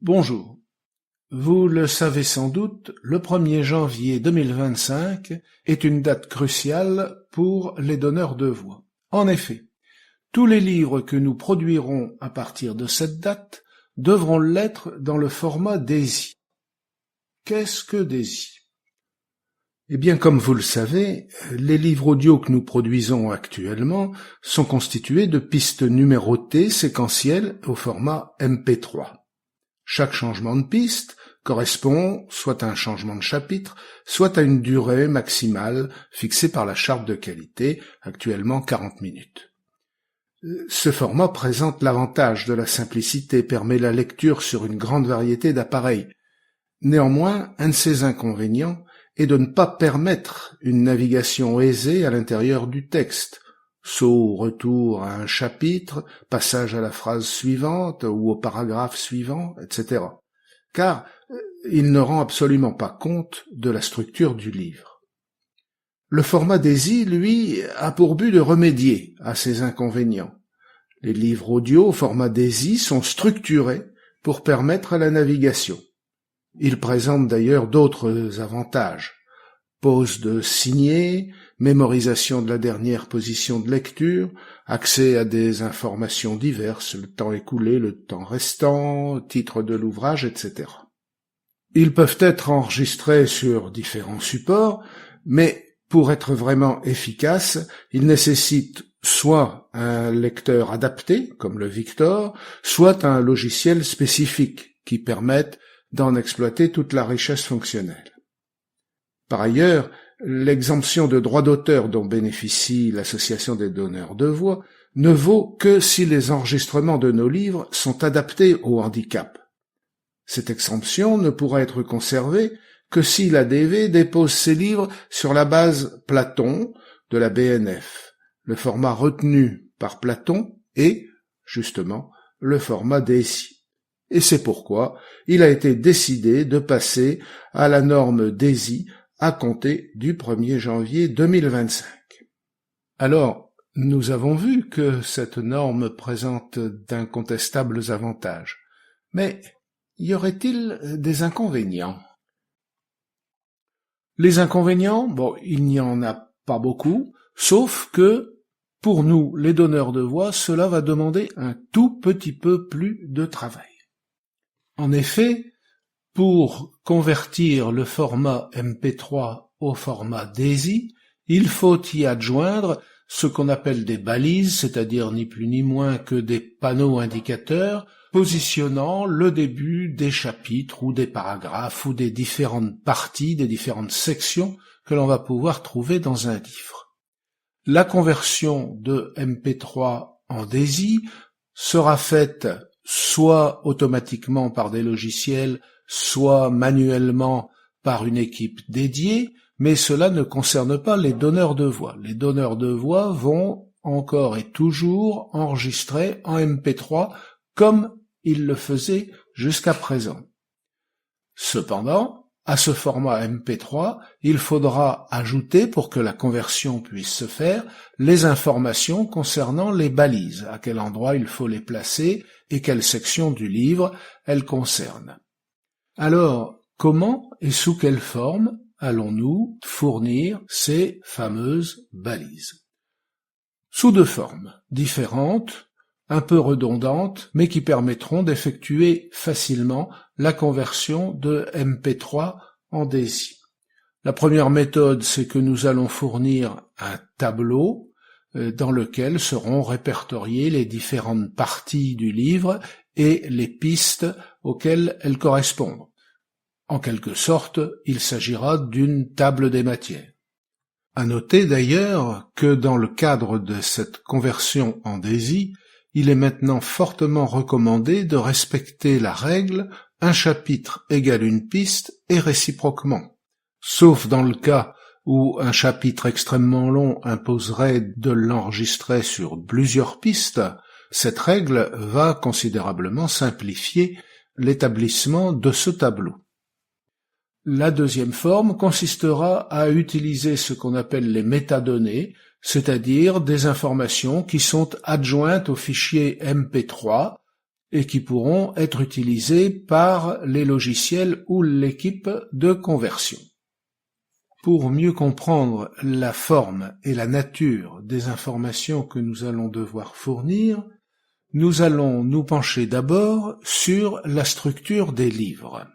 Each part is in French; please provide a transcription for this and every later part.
Bonjour. Vous le savez sans doute, le 1er janvier 2025 est une date cruciale pour les donneurs de voix. En effet, tous les livres que nous produirons à partir de cette date devront l'être dans le format DAISY. Qu'est-ce que DAISY ? Eh bien, comme vous le savez, les livres audio que nous produisons actuellement sont constitués de pistes numérotées séquentielles au format MP3. Chaque changement de piste correspond soit à un changement de chapitre, soit à une durée maximale fixée par la charte de qualité, actuellement 40 minutes. Ce format présente l'avantage de la simplicité, permet la lecture sur une grande variété d'appareils. Néanmoins, un de ses inconvénients est de ne pas permettre une navigation aisée à l'intérieur du texte. Saut, retour à un chapitre, passage à la phrase suivante ou au paragraphe suivant, etc. Car il ne rend absolument pas compte de la structure du livre. Le format DAISY, lui, a pour but de remédier à ces inconvénients. Les livres audio au format DAISY sont structurés pour permettre la navigation. Ils présentent d'ailleurs d'autres avantages. Pause de signer, mémorisation de la dernière position de lecture, accès à des informations diverses, le temps écoulé, le temps restant, titre de l'ouvrage, etc. Ils peuvent être enregistrés sur différents supports, mais pour être vraiment efficaces, ils nécessitent soit un lecteur adapté, comme le Victor, soit un logiciel spécifique qui permette d'en exploiter toute la richesse fonctionnelle. Par ailleurs, l'exemption de droits d'auteur dont bénéficie l'Association des donneurs de voix ne vaut que si les enregistrements de nos livres sont adaptés au handicap. Cette exemption ne pourra être conservée que si l'ADV dépose ses livres sur la base Platon de la BNF. Le format retenu par Platon est, justement, le format DAISY. Et c'est pourquoi il a été décidé de passer à la norme DAISY à compter du 1er janvier 2025. Alors, nous avons vu que cette norme présente d'incontestables avantages. Mais y aurait-il des inconvénients ? Les inconvénients, il n'y en a pas beaucoup, sauf que, pour nous, les donneurs de voix, cela va demander un tout petit peu plus de travail. En effet, pour convertir le format MP3 au format DAISY, il faut y adjoindre ce qu'on appelle des balises, c'est-à-dire ni plus ni moins que des panneaux indicateurs positionnant le début des chapitres ou des paragraphes ou des différentes parties, des différentes sections que l'on va pouvoir trouver dans un livre. La conversion de MP3 en DAISY sera faite soit automatiquement par des logiciels, soit manuellement par une équipe dédiée, mais cela ne concerne pas les donneurs de voix. Les donneurs de voix vont encore et toujours enregistrer en MP3 comme ils le faisaient jusqu'à présent. Cependant, à ce format MP3, il faudra ajouter, pour que la conversion puisse se faire, les informations concernant les balises, à quel endroit il faut les placer et quelle section du livre elles concernent. Alors, comment et sous quelle forme allons-nous fournir ces fameuses balises ? Sous deux formes différentes, un peu redondantes, mais qui permettront d'effectuer facilement la conversion de MP3 en DAISY. La première méthode, c'est que nous allons fournir un tableau dans lequel seront répertoriées les différentes parties du livre et les pistes auxquelles elles correspondent. En quelque sorte, il s'agira d'une table des matières. À noter d'ailleurs que dans le cadre de cette conversion en DAISY, il est maintenant fortement recommandé de respecter la règle « un chapitre égale une piste » et réciproquement. Sauf dans le cas où un chapitre extrêmement long imposerait de l'enregistrer sur plusieurs pistes, cette règle va considérablement simplifier l'établissement de ce tableau. La deuxième forme consistera à utiliser ce qu'on appelle les métadonnées, c'est-à-dire des informations qui sont adjointes au fichier MP3 et qui pourront être utilisés par les logiciels ou l'équipe de conversion. Pour mieux comprendre la forme et la nature des informations que nous allons devoir fournir, nous allons nous pencher d'abord sur la structure des livres.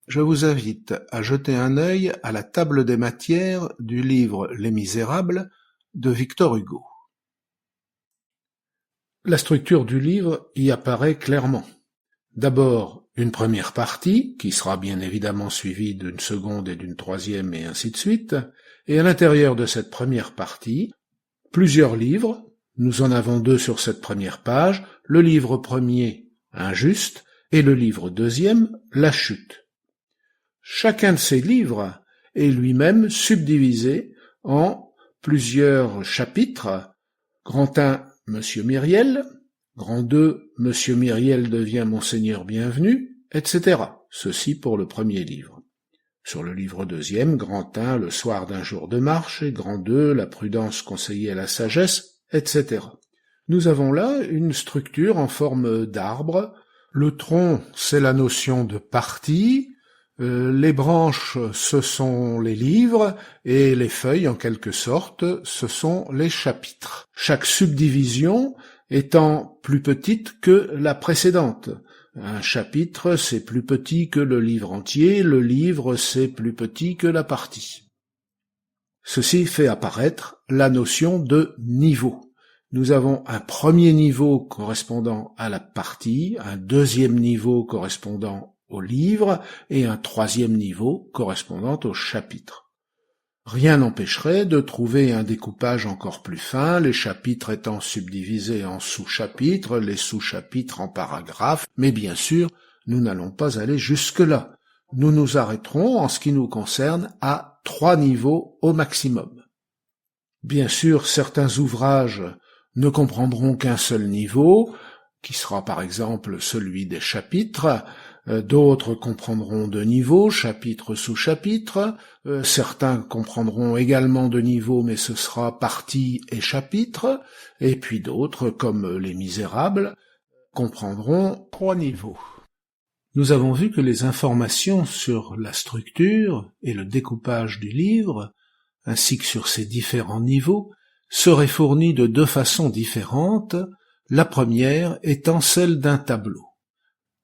Je vous invite à jeter un œil à la table des matières du livre Les Misérables de Victor Hugo. La structure du livre y apparaît clairement. D'abord, une première partie, qui sera bien évidemment suivie d'une seconde et d'une troisième et ainsi de suite, et à l'intérieur de cette première partie, plusieurs livres, nous en avons 2 sur cette première page, le livre premier, Injuste, et le livre deuxième, La Chute. Chacun de ces livres est lui-même subdivisé en plusieurs chapitres, grand 1, Monsieur Myriel, grand 2, Monsieur Myriel devient Monseigneur Bienvenu, etc. Ceci pour le premier livre. Sur le livre deuxième, grand 1, Le soir d'un jour de marche, et grand 2, La prudence conseillée à la sagesse, etc. Nous avons là une structure en forme d'arbre. Le tronc, c'est la notion de partie. Les branches, ce sont les livres, et les feuilles, en quelque sorte, ce sont les chapitres. Chaque subdivision étant plus petite que la précédente. Un chapitre, c'est plus petit que le livre entier, le livre, c'est plus petit que la partie. Ceci fait apparaître la notion de niveau. Nous avons un premier niveau correspondant à la partie, un deuxième niveau correspondant au livre et un troisième niveau correspondant au chapitre. Rien n'empêcherait de trouver un découpage encore plus fin, les chapitres étant subdivisés en sous-chapitres, les sous-chapitres en paragraphes, mais bien sûr, nous n'allons pas aller jusque-là. Nous nous arrêterons, en ce qui nous concerne, à 3 niveaux au maximum. Bien sûr, certains ouvrages ne comprendront qu'un seul niveau, qui sera par exemple celui des chapitres. D'autres comprendront 2 niveaux, chapitre sous chapitre. Certains comprendront également 2 niveaux, mais ce sera partie et chapitre. Et puis d'autres, comme Les Misérables, comprendront 3 niveaux. Nous avons vu que les informations sur la structure et le découpage du livre, ainsi que sur ses différents niveaux, seraient fournies de 2 façons différentes, la première étant celle d'un tableau.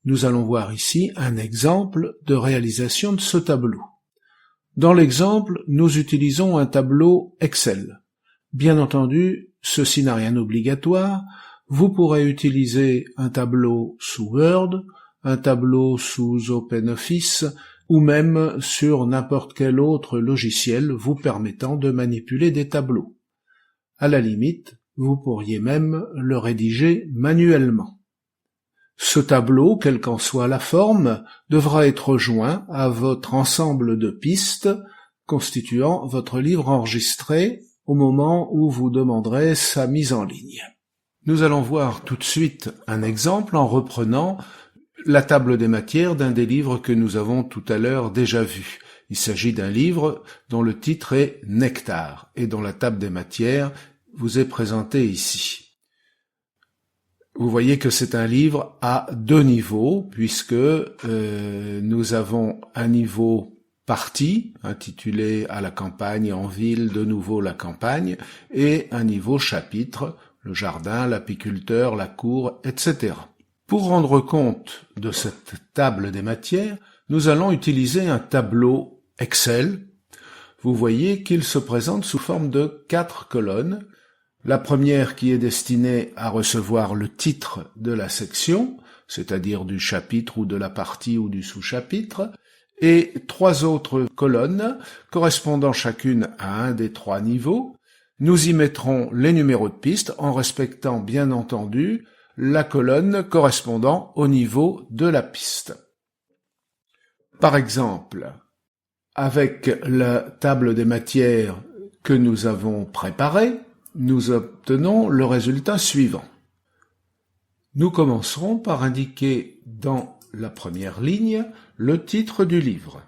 Nous allons voir ici un exemple de réalisation de ce tableau. Dans l'exemple, nous utilisons un tableau Excel. Bien entendu, ceci n'a rien d'obligatoire. Vous pourrez utiliser un tableau sous Word, un tableau sous OpenOffice, ou même sur n'importe quel autre logiciel vous permettant de manipuler des tableaux. À la limite, vous pourriez même le rédiger manuellement. Ce tableau, quelle qu'en soit la forme, devra être joint à votre ensemble de pistes constituant votre livre enregistré au moment où vous demanderez sa mise en ligne. Nous allons voir tout de suite un exemple en reprenant la table des matières d'un des livres que nous avons tout à l'heure déjà vu. Il s'agit d'un livre dont le titre est Nectar et dont la table des matières vous est présentée ici. Vous voyez que c'est un livre à 2 niveaux, puisque nous avons un niveau partie, intitulé À la campagne, en ville, de nouveau la campagne, et un niveau chapitre, le jardin, l'apiculteur, la cour, etc. Pour rendre compte de cette table des matières, nous allons utiliser un tableau Excel. Vous voyez qu'il se présente sous forme de 4 colonnes. La première qui est destinée à recevoir le titre de la section, c'est-à-dire du chapitre ou de la partie ou du sous-chapitre, et 3 autres colonnes correspondant chacune à un des 3 niveaux. Nous y mettrons les numéros de piste en respectant bien entendu la colonne correspondant au niveau de la piste. Par exemple, avec la table des matières que nous avons préparée, nous obtenons le résultat suivant. Nous commencerons par indiquer dans la première ligne le titre du livre.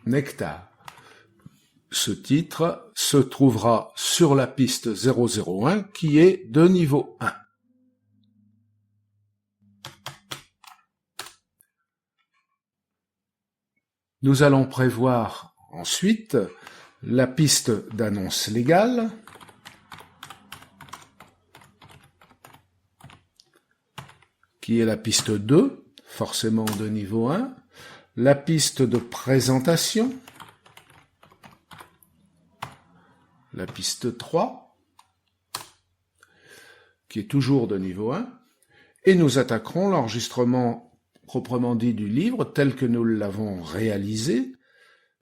Nectar. Ce titre se trouvera sur la piste 001 qui est de niveau 1. Nous allons prévoir ensuite la piste d'annonce légale, qui est la piste 2, forcément de niveau 1, la piste de présentation, la piste 3, qui est toujours de niveau 1, et nous attaquerons l'enregistrement proprement dit du livre tel que nous l'avons réalisé,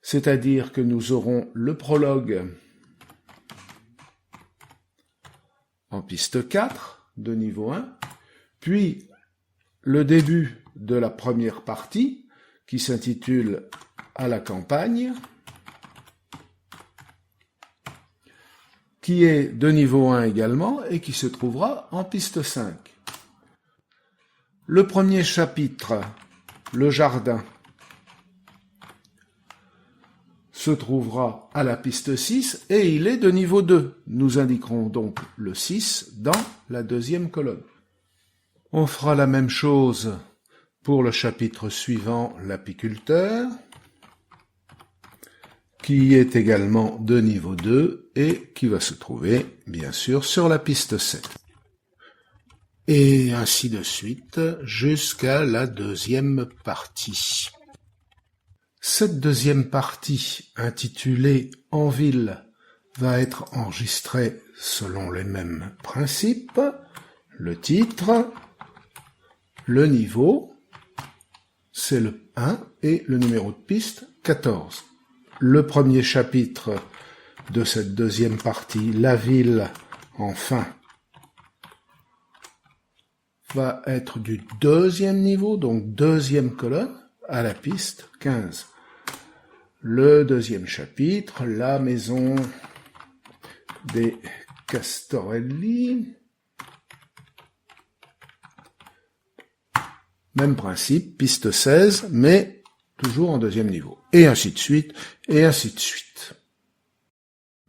c'est-à-dire que nous aurons le prologue en piste 4 de niveau 1, puis le début de la première partie qui s'intitule « À la campagne », qui est de niveau 1 également et qui se trouvera en piste 5. Le premier chapitre, le jardin, se trouvera à la piste 6 et il est de niveau 2. Nous indiquerons donc le 6 dans la deuxième colonne. On fera la même chose pour le chapitre suivant, l'apiculteur, qui est également de niveau 2 et qui va se trouver, bien sûr, sur la piste 7. Et ainsi de suite jusqu'à la deuxième partie. Cette deuxième partie, intitulée « En ville », va être enregistrée selon les mêmes principes, le titre, le niveau, c'est le 1 et le numéro de piste 14. Le premier chapitre de cette deuxième partie, la ville, enfin, va être du deuxième niveau, donc deuxième colonne, à la piste 15. Le deuxième chapitre, la maison des Castorelli. Même principe, piste 16, mais toujours en deuxième niveau. Et ainsi de suite, et ainsi de suite.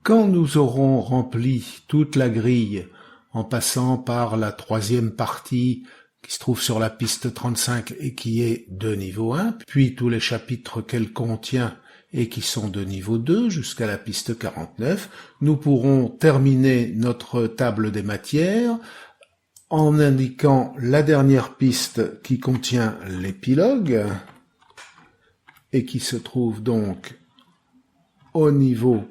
Quand nous aurons rempli toute la grille en passant par la troisième partie qui se trouve sur la piste 35 et qui est de niveau 1, puis tous les chapitres qu'elle contient et qui sont de niveau 2 jusqu'à la piste 49, nous pourrons terminer notre table des matières en indiquant la dernière piste qui contient l'épilogue et qui se trouve donc au niveau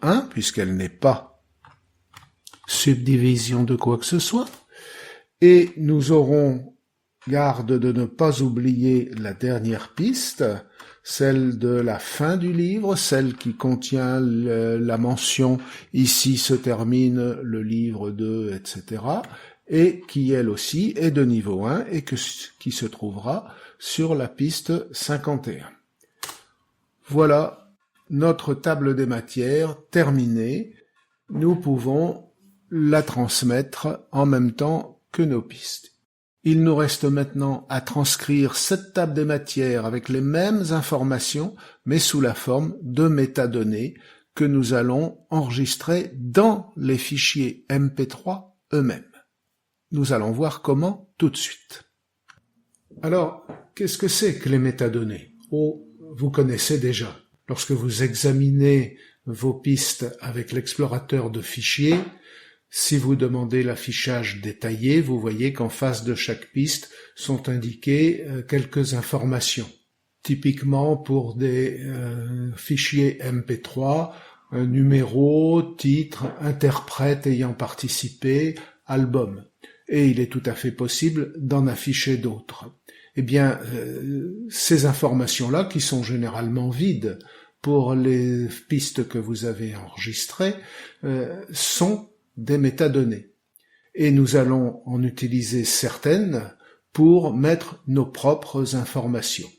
1, puisqu'elle n'est pas subdivision de quoi que ce soit, et nous aurons garde de ne pas oublier la dernière piste, celle de la fin du livre, celle qui contient la mention « ici se termine le livre 2 », etc., et qui elle aussi est de niveau 1 et qui se trouvera sur la piste 51. Voilà notre table des matières terminée. Nous pouvons la transmettre en même temps que nos pistes. Il nous reste maintenant à transcrire cette table des matières avec les mêmes informations, mais sous la forme de métadonnées que nous allons enregistrer dans les fichiers MP3 eux-mêmes. Nous allons voir comment tout de suite. Alors, qu'est-ce que c'est que les métadonnées? Oh, vous connaissez déjà. Lorsque vous examinez vos pistes avec l'explorateur de fichiers, si vous demandez l'affichage détaillé, vous voyez qu'en face de chaque piste sont indiquées quelques informations. Typiquement pour des fichiers MP3, un numéro, titre, interprète ayant participé, album. Et il est tout à fait possible d'en afficher d'autres. Eh bien, ces informations-là, qui sont généralement vides pour les pistes que vous avez enregistrées, sont des métadonnées. Et nous allons en utiliser certaines pour mettre nos propres informations.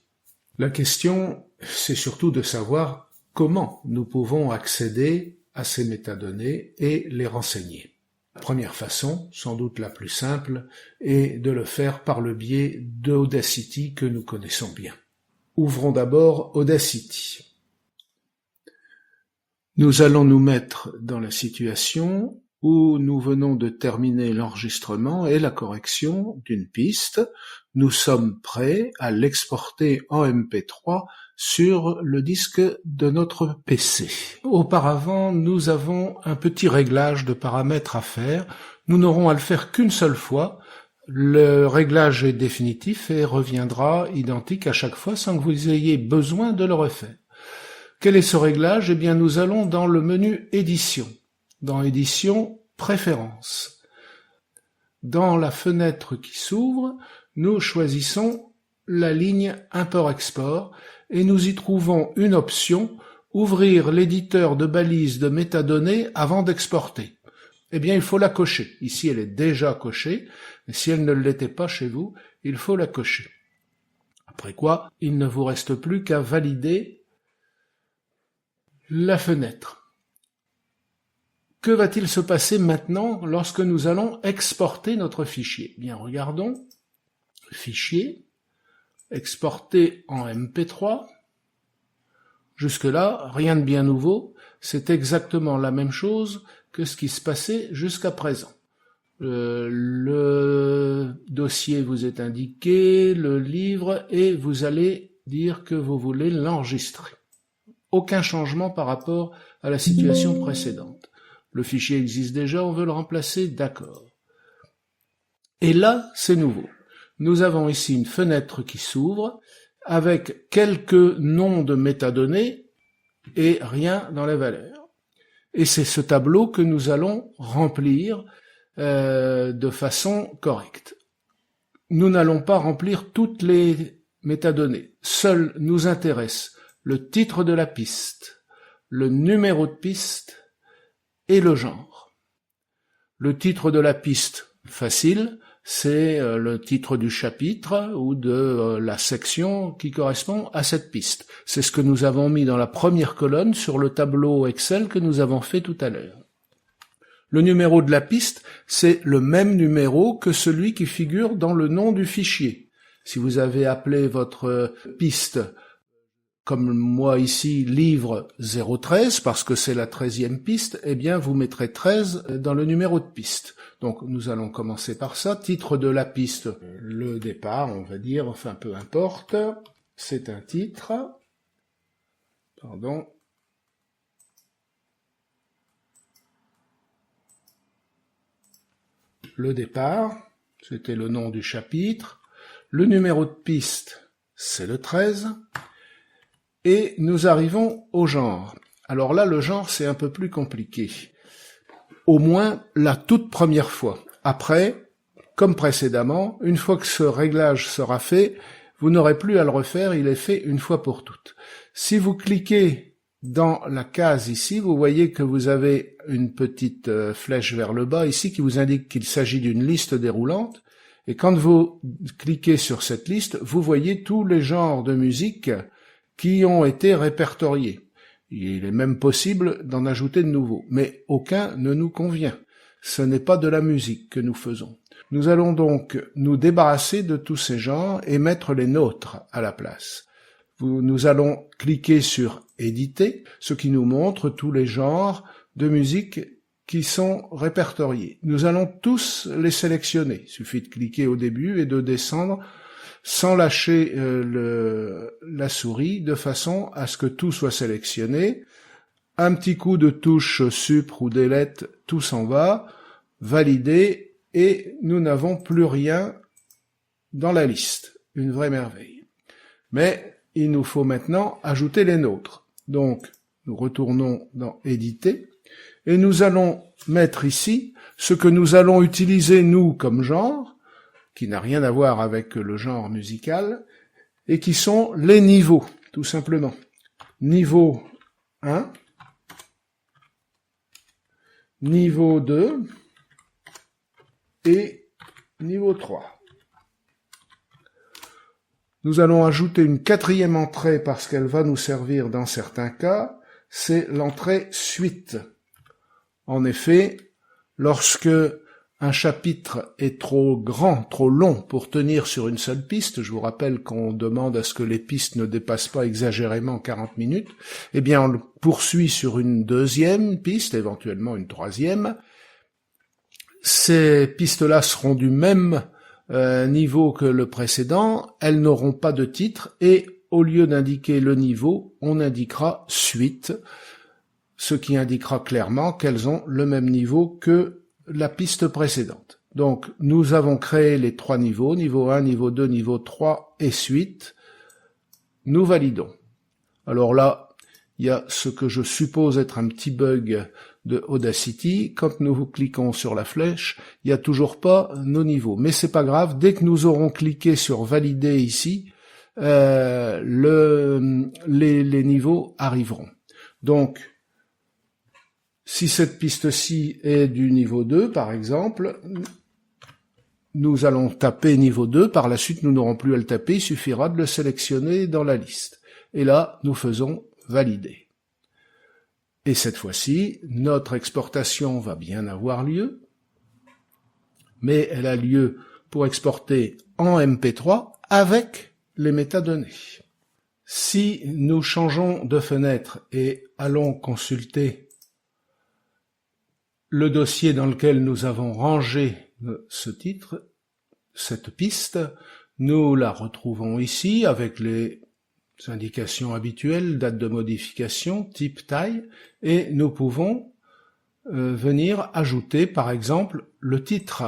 La question, c'est surtout de savoir comment nous pouvons accéder à ces métadonnées et les renseigner. La première façon, sans doute la plus simple, est de le faire par le biais d'Audacity que nous connaissons bien. Ouvrons d'abord Audacity. Nous allons nous mettre dans la situation où nous venons de terminer l'enregistrement et la correction d'une piste. Nous sommes prêts à l'exporter en MP3 sur le disque de notre PC. Auparavant, nous avons un petit réglage de paramètres à faire. Nous n'aurons à le faire qu'une seule fois. Le réglage est définitif et reviendra identique à chaque fois sans que vous ayez besoin de le refaire. Quel est ce réglage? Eh bien, nous allons dans le menu Édition. Dans Édition, Préférences. Dans la fenêtre qui s'ouvre, nous choisissons la ligne Import-Export et nous y trouvons une option « Ouvrir l'éditeur de balises de métadonnées avant d'exporter ». Eh bien, il faut la cocher. Ici, elle est déjà cochée, mais si elle ne l'était pas chez vous, il faut la cocher. Après quoi, il ne vous reste plus qu'à valider la fenêtre. Que va-t-il se passer maintenant lorsque nous allons exporter notre fichier? Bien, regardons. Fichier, exporter en MP3. Jusque-là, rien de bien nouveau. C'est exactement la même chose que ce qui se passait jusqu'à présent. Le dossier vous est indiqué, le livre, et vous allez dire que vous voulez l'enregistrer. Aucun changement par rapport à la situation précédente. Le fichier existe déjà, on veut le remplacer, d'accord. Et là, c'est nouveau. Nous avons ici une fenêtre qui s'ouvre avec quelques noms de métadonnées et rien dans les valeurs. Et c'est ce tableau que nous allons remplir de façon correcte. Nous n'allons pas remplir toutes les métadonnées. Seul nous intéresse le titre de la piste, le numéro de piste et le genre. Le titre de la piste, facile, c'est le titre du chapitre ou de la section qui correspond à cette piste. C'est ce que nous avons mis dans la première colonne sur le tableau Excel que nous avons fait tout à l'heure. Le numéro de la piste, c'est le même numéro que celui qui figure dans le nom du fichier. Si vous avez appelé votre piste, comme moi ici, livre 013, parce que c'est la 13e piste, eh bien vous mettrez 13 dans le numéro de piste. Donc nous allons commencer par ça. Titre de la piste, le départ, on va dire, enfin peu importe. C'est un titre. Pardon. Le départ, c'était le nom du chapitre. Le numéro de piste, c'est le 13. Et nous arrivons au genre. Alors là, le genre, c'est un peu plus compliqué. Au moins la toute première fois. Après, comme précédemment, une fois que ce réglage sera fait, vous n'aurez plus à le refaire, il est fait une fois pour toutes. Si vous cliquez dans la case ici, vous voyez que vous avez une petite flèche vers le bas ici qui vous indique qu'il s'agit d'une liste déroulante. Et quand vous cliquez sur cette liste, vous voyez tous les genres de musique qui ont été répertoriés. Il est même possible d'en ajouter de nouveaux, mais aucun ne nous convient. Ce n'est pas de la musique que nous faisons. Nous allons donc nous débarrasser de tous ces genres et mettre les nôtres à la place. Nous allons cliquer sur « Éditer », ce qui nous montre tous les genres de musique qui sont répertoriés. Nous allons tous les sélectionner. Il suffit de cliquer au début et de descendre sans lâcher la souris, de façon à ce que tout soit sélectionné. Un petit coup de touche Supr ou Delete, tout s'en va, valider, et nous n'avons plus rien dans la liste. Une vraie merveille. Mais il nous faut maintenant ajouter les nôtres. Donc, nous retournons dans Éditer, et nous allons mettre ici ce que nous allons utiliser, nous, comme genre, qui n'a rien à voir avec le genre musical, et qui sont les niveaux, tout simplement. Niveau 1, niveau 2 et niveau 3. Nous allons ajouter une quatrième entrée parce qu'elle va nous servir dans certains cas, c'est l'entrée suite. En effet, lorsque un chapitre est trop grand, trop long pour tenir sur une seule piste, je vous rappelle qu'on demande à ce que les pistes ne dépassent pas exagérément 40 minutes, eh bien on le poursuit sur une deuxième piste, éventuellement une troisième, Ces pistes-là seront du même niveau que le précédent, elles n'auront pas de titre et au lieu d'indiquer le niveau, on indiquera suite, ce qui indiquera clairement qu'elles ont le même niveau que la piste précédente. Donc nous avons créé les 3 niveaux, niveau 1, niveau 2, niveau 3 et suite. Nous validons. Alors là, il y a ce que je suppose être un petit bug de Audacity. Quand nous cliquons sur la flèche, il n'y a toujours pas nos niveaux. Mais c'est pas grave, dès que nous aurons cliqué sur valider ici, les niveaux arriveront. Donc, si cette piste-ci est du niveau 2, par exemple, nous allons taper niveau 2, par la suite nous n'aurons plus à le taper, il suffira de le sélectionner dans la liste. Et là, nous faisons valider. Et cette fois-ci, notre exportation va bien avoir lieu, mais elle a lieu pour exporter en MP3 avec les métadonnées. Si nous changeons de fenêtre et allons consulter le dossier dans lequel nous avons rangé ce titre, cette piste, nous la retrouvons ici avec les indications habituelles, date de modification, type, taille, et nous pouvons venir ajouter par exemple le titre.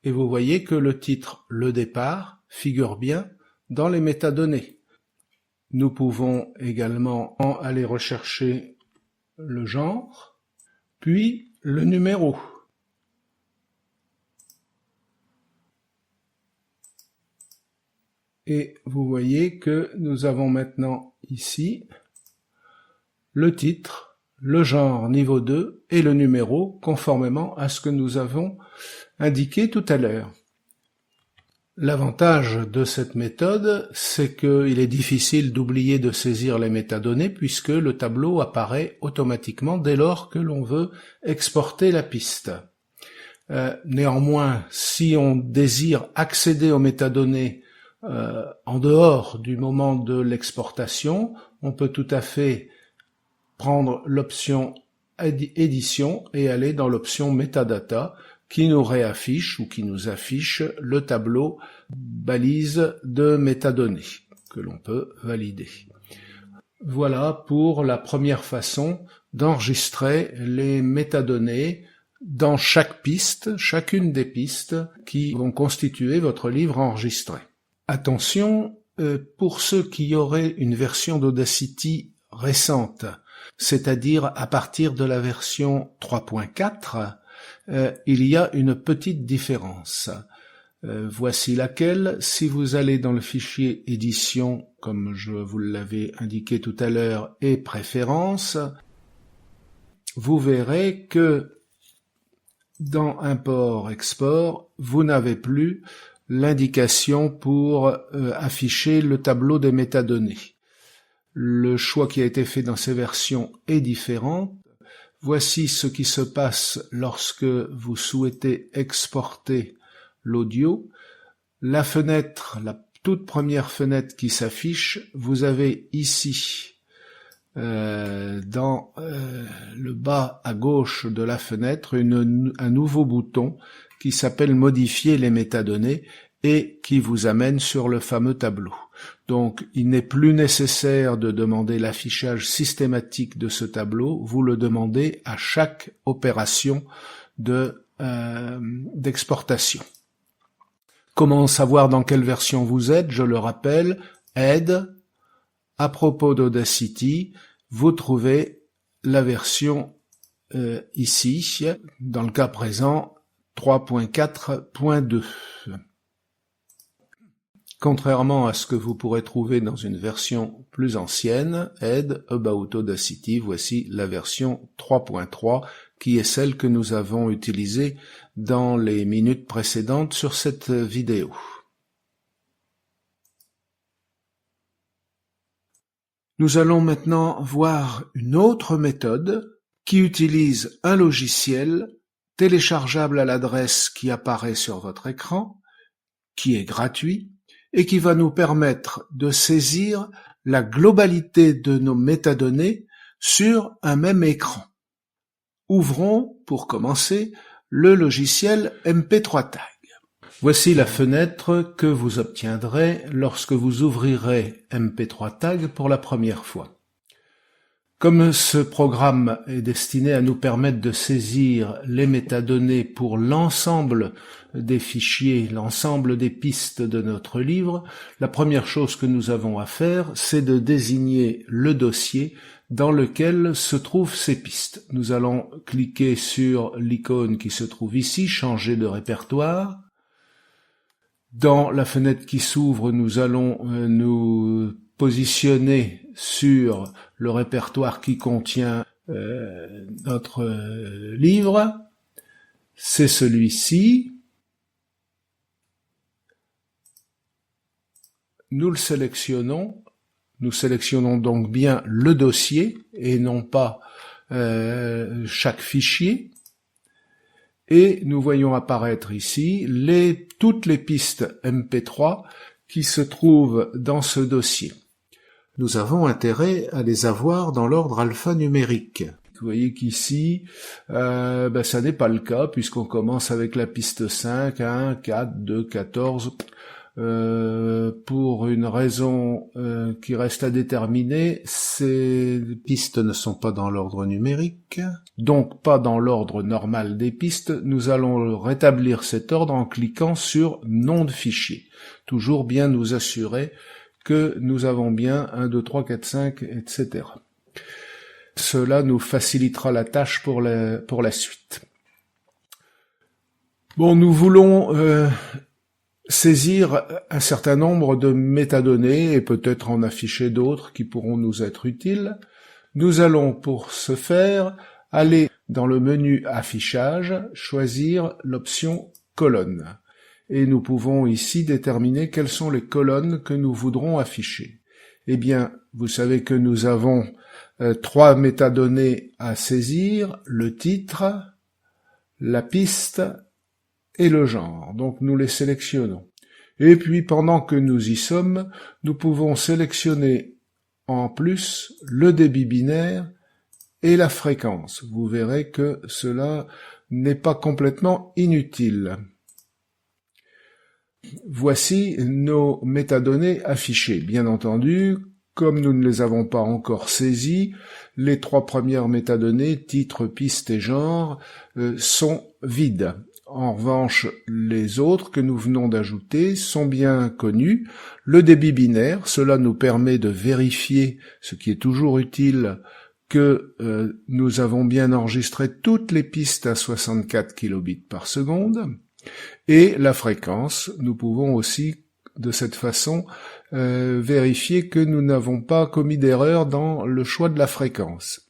Et vous voyez que le titre, le départ, figure bien dans les métadonnées. Nous pouvons également aller rechercher le genre, puis le numéro. Et vous voyez que nous avons maintenant ici le titre, le genre niveau 2 et le numéro conformément à ce que nous avons indiqué tout à l'heure. L'avantage de cette méthode, c'est qu'il est difficile d'oublier de saisir les métadonnées puisque le tableau apparaît automatiquement dès lors que l'on veut exporter la piste. Néanmoins, si on désire accéder aux métadonnées en dehors du moment de l'exportation, on peut tout à fait prendre l'option édition et aller dans l'option metadata qui nous réaffiche ou qui nous affiche le tableau balise de métadonnées que l'on peut valider. Voilà pour la première façon d'enregistrer les métadonnées dans chaque piste, chacune des pistes qui vont constituer votre livre enregistré. Attention, pour ceux qui auraient une version d'Audacity récente, c'est-à-dire à partir de la version 3.4, il y a une petite différence. Voici laquelle. Si vous allez dans le fichier édition, comme je vous l'avais indiqué tout à l'heure, et préférences, vous verrez que dans import-export, vous n'avez plus l'indication pour afficher le tableau des métadonnées. Le choix qui a été fait dans ces versions est différent. Voici ce qui se passe lorsque vous souhaitez exporter l'audio. La fenêtre, la toute première fenêtre qui s'affiche, vous avez ici, dans le bas à gauche de la fenêtre, un nouveau bouton qui s'appelle modifier les métadonnées et qui vous amène sur le fameux tableau. Donc, il n'est plus nécessaire de demander l'affichage systématique de ce tableau, vous le demandez à chaque opération d'exportation. Comment savoir dans quelle version vous êtes? Je le rappelle, aide, à propos d'Audacity, vous trouvez la version ici, dans le cas présent, 3.4.2. Contrairement à ce que vous pourrez trouver dans une version plus ancienne, Aide, About Audacity, voici la version 3.3 qui est celle que nous avons utilisée dans les minutes précédentes sur cette vidéo. Nous allons maintenant voir une autre méthode qui utilise un logiciel téléchargeable à l'adresse qui apparaît sur votre écran, qui est gratuit, et qui va nous permettre de saisir la globalité de nos métadonnées sur un même écran. Ouvrons, pour commencer, le logiciel MP3 Tag. Voici la fenêtre que vous obtiendrez lorsque vous ouvrirez MP3 Tag pour la première fois. Comme ce programme est destiné à nous permettre de saisir les métadonnées pour l'ensemble des fichiers, l'ensemble des pistes de notre livre, la première chose que nous avons à faire, c'est de désigner le dossier dans lequel se trouvent ces pistes. Nous allons cliquer sur l'icône qui se trouve ici, changer de répertoire. Dans la fenêtre qui s'ouvre, nous allons nous positionner sur le répertoire qui contient notre livre. C'est celui-ci. Nous le sélectionnons. Nous sélectionnons donc bien le dossier et non pas chaque fichier. Et nous voyons apparaître ici toutes les pistes MP3 qui se trouvent dans ce dossier. Nous avons intérêt à les avoir dans l'ordre alphanumérique. Vous voyez qu'ici, ça n'est pas le cas puisqu'on commence avec la piste 5, 1, 4, 2, 14. Pour une raison qui reste à déterminer, ces pistes ne sont pas dans l'ordre numérique, donc pas dans l'ordre normal des pistes. Nous allons rétablir cet ordre en cliquant sur nom de fichier. Toujours bien nous assurer que nous avons bien 1, 2, 3, 4, 5, etc. Cela nous facilitera la tâche pour la suite. Bon, nous voulons saisir un certain nombre de métadonnées et peut-être en afficher d'autres qui pourront nous être utiles. Nous allons pour ce faire aller dans le menu affichage, choisir l'option colonne. Et nous pouvons ici déterminer quelles sont les colonnes que nous voudrons afficher. Eh bien, vous savez que nous avons 3 métadonnées à saisir, le titre, la piste et le genre. Donc nous les sélectionnons. Et puis pendant que nous y sommes, nous pouvons sélectionner en plus le débit binaire et la fréquence. Vous verrez que cela n'est pas complètement inutile. Voici nos métadonnées affichées. Bien entendu, comme nous ne les avons pas encore saisies, les 3 premières métadonnées, titre, piste et genre, sont vides. En revanche, les autres que nous venons d'ajouter sont bien connus. Le débit binaire, cela nous permet de vérifier, ce qui est toujours utile, que nous avons bien enregistré toutes les pistes à 64 kilobits par seconde. Et la fréquence, nous pouvons aussi de cette façon vérifier que nous n'avons pas commis d'erreur dans le choix de la fréquence.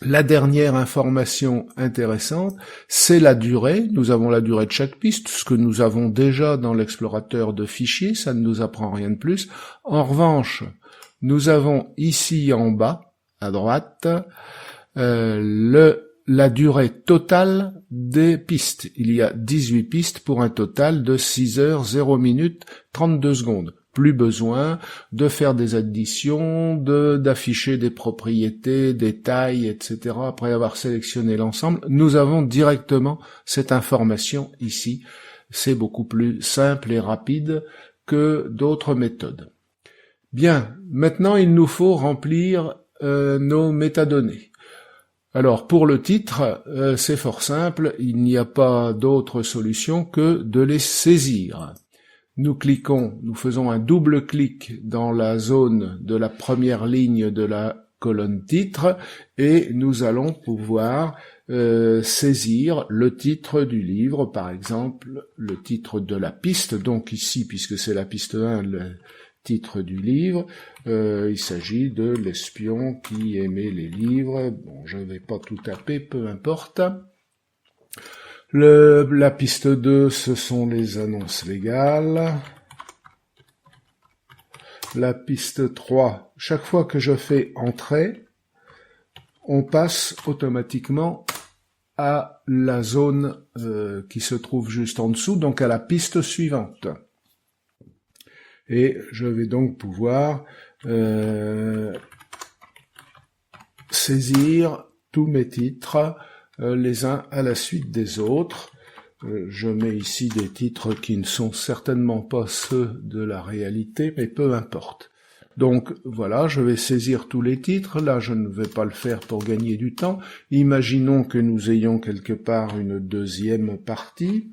La dernière information intéressante, c'est la durée. Nous avons la durée de chaque piste, ce que nous avons déjà dans l'explorateur de fichiers, ça ne nous apprend rien de plus. En revanche, nous avons ici en bas, à droite, la durée totale des pistes. Il y a 18 pistes pour un total de 6 heures, 0 minutes, 32 secondes. Plus besoin de faire des additions, d'afficher des propriétés, des tailles, etc. Après avoir sélectionné l'ensemble, nous avons directement cette information ici. C'est beaucoup plus simple et rapide que d'autres méthodes. Bien, maintenant il nous faut remplir nos métadonnées. Alors pour le titre, c'est fort simple, il n'y a pas d'autre solution que de les saisir. Nous faisons un double clic dans la zone de la première ligne de la colonne titre et nous allons pouvoir saisir le titre du livre, par exemple le titre de la piste, donc ici puisque c'est la piste 1, le titre du livre, il s'agit de l'espion qui aimait les livres. Bon, je ne vais pas tout taper, peu importe. La piste 2, ce sont les annonces légales. La piste 3, chaque fois que je fais entrée, on passe automatiquement à la zone qui se trouve juste en dessous, donc à la piste suivante. Et je vais donc pouvoir saisir tous mes titres les uns à la suite des autres. Je mets ici des titres qui ne sont certainement pas ceux de la réalité, mais peu importe. Donc voilà, je vais saisir tous les titres. Là, je ne vais pas le faire pour gagner du temps. Imaginons que nous ayons quelque part une deuxième partie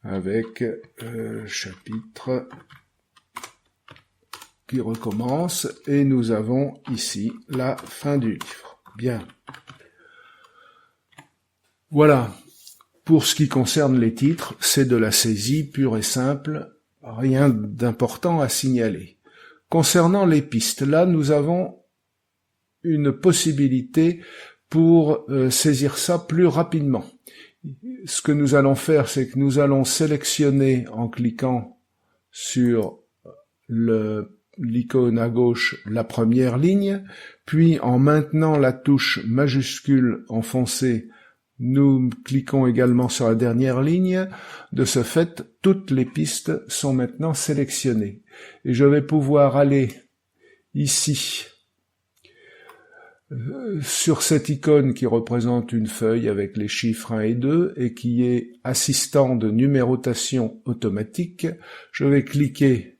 avec chapitre qui recommence et nous avons ici la fin du livre. Bien. Voilà. Pour ce qui concerne les titres, c'est de la saisie pure et simple, rien d'important à signaler. Concernant les pistes, là nous avons une possibilité pour saisir ça plus rapidement. Ce que nous allons faire, c'est que nous allons sélectionner en cliquant sur l'icône à gauche la première ligne, puis en maintenant la touche majuscule enfoncée, nous cliquons également sur la dernière ligne. De ce fait, toutes les pistes sont maintenant sélectionnées. Et je vais pouvoir aller ici sur cette icône qui représente une feuille avec les chiffres 1 et 2 et qui est assistant de numérotation automatique. Je vais cliquer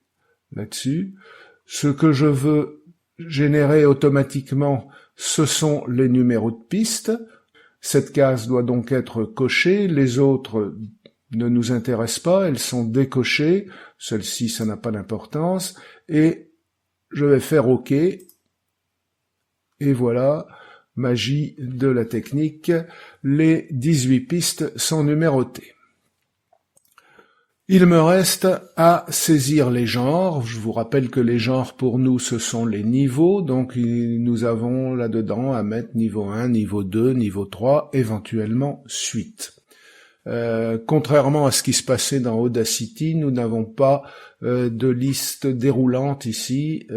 là-dessus. Ce que je veux générer automatiquement, ce sont les numéros de pistes. Cette case doit donc être cochée. Les autres ne nous intéressent pas, elles sont décochées. Celle-ci, ça n'a pas d'importance. Et je vais faire OK. Et voilà, magie de la technique, les 18 pistes sont numérotées. Il me reste à saisir les genres. Je vous rappelle que les genres pour nous ce sont les niveaux, donc nous avons là-dedans à mettre niveau 1, niveau 2, niveau 3, éventuellement suite. Contrairement à ce qui se passait dans Audacity, nous n'avons pas de liste déroulante ici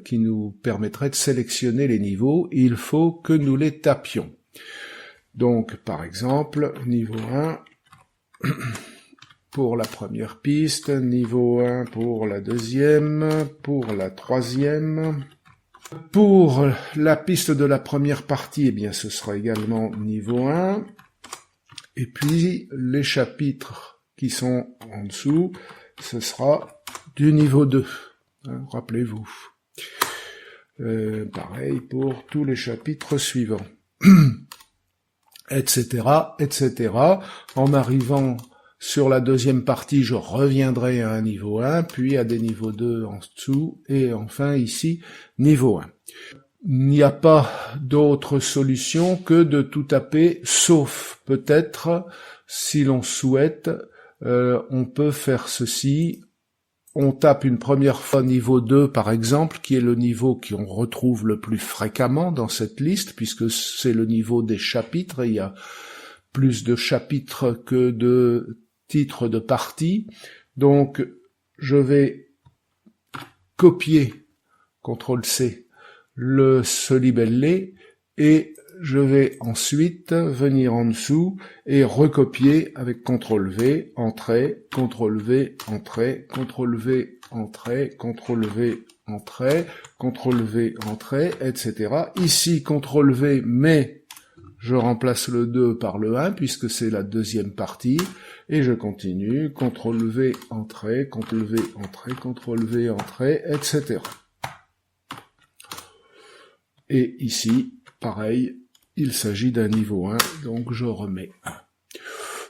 qui nous permettrait de sélectionner les niveaux. Il faut que nous les tapions. Donc, par exemple, niveau 1 pour la première piste, niveau 1 pour la deuxième, pour la troisième. Pour la piste de la première partie, eh bien, ce sera également niveau 1. Et puis, les chapitres qui sont en dessous, ce sera du niveau 2. Hein, rappelez-vous. Pareil pour tous les chapitres suivants. Etc., etc. En arrivant sur la deuxième partie, je reviendrai à un niveau 1, puis à des niveaux 2 en dessous, et enfin ici, niveau 1. Il n'y a pas d'autre solution que de tout taper, sauf peut-être, si l'on souhaite, on peut faire ceci. On tape une première fois niveau 2, par exemple, qui est le niveau qu'on retrouve le plus fréquemment dans cette liste, puisque c'est le niveau des chapitres, et il y a plus de chapitres que de titres de partie. Donc, je vais copier, CTRL-C, ce libellé, et je vais ensuite venir en dessous et recopier avec CTRL-V, entrée, CTRL-V, entrée, CTRL-V, entrée, CTRL-V, entrée, CTRL-V, entrée, etc. Ici, CTRL-V, mais je remplace le 2 par le 1 puisque c'est la deuxième partie, et je continue, CTRL-V, entrée, CTRL-V, entrée, CTRL-V, entrée, etc. Et ici, pareil, il s'agit d'un niveau 1, donc je remets 1.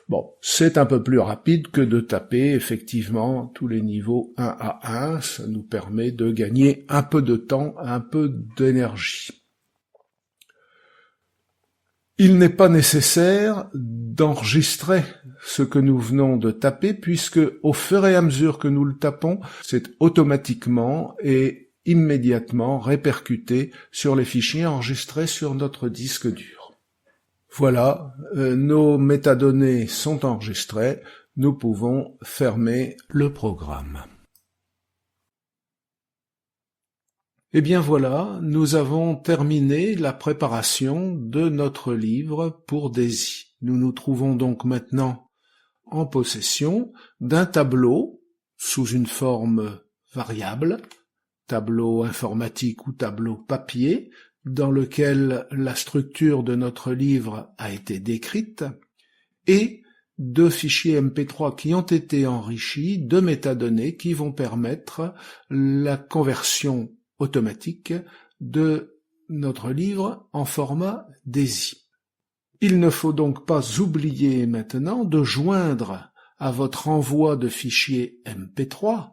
Bon, c'est un peu plus rapide que de taper effectivement tous les niveaux 1 à 1, ça nous permet de gagner un peu de temps, un peu d'énergie. Il n'est pas nécessaire d'enregistrer ce que nous venons de taper, puisque au fur et à mesure que nous le tapons, c'est automatiquement et immédiatement répercuté sur les fichiers enregistrés sur notre disque dur. Voilà, nos métadonnées sont enregistrées, nous pouvons fermer le programme. Eh bien voilà, nous avons terminé la préparation de notre livre pour DAISY. Nous nous trouvons donc maintenant en possession d'un tableau sous une forme variable, tableau informatique ou tableau papier, dans lequel la structure de notre livre a été décrite, et de fichiers MP3 qui ont été enrichis de métadonnées qui vont permettre la conversion automatique de notre livre en format DAISY. Il ne faut donc pas oublier maintenant de joindre à votre envoi de fichiers MP3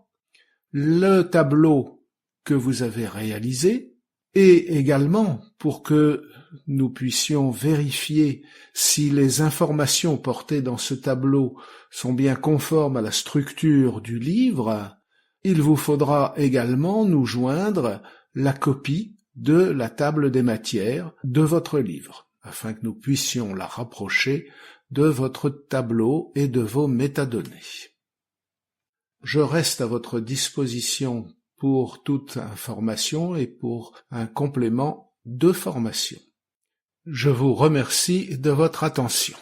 le tableau que vous avez réalisé, et également, pour que nous puissions vérifier si les informations portées dans ce tableau sont bien conformes à la structure du livre, il vous faudra également nous joindre la copie de la table des matières de votre livre, afin que nous puissions la rapprocher de votre tableau et de vos métadonnées. Je reste à votre disposition pour toute information et pour un complément de formation. Je vous remercie de votre attention.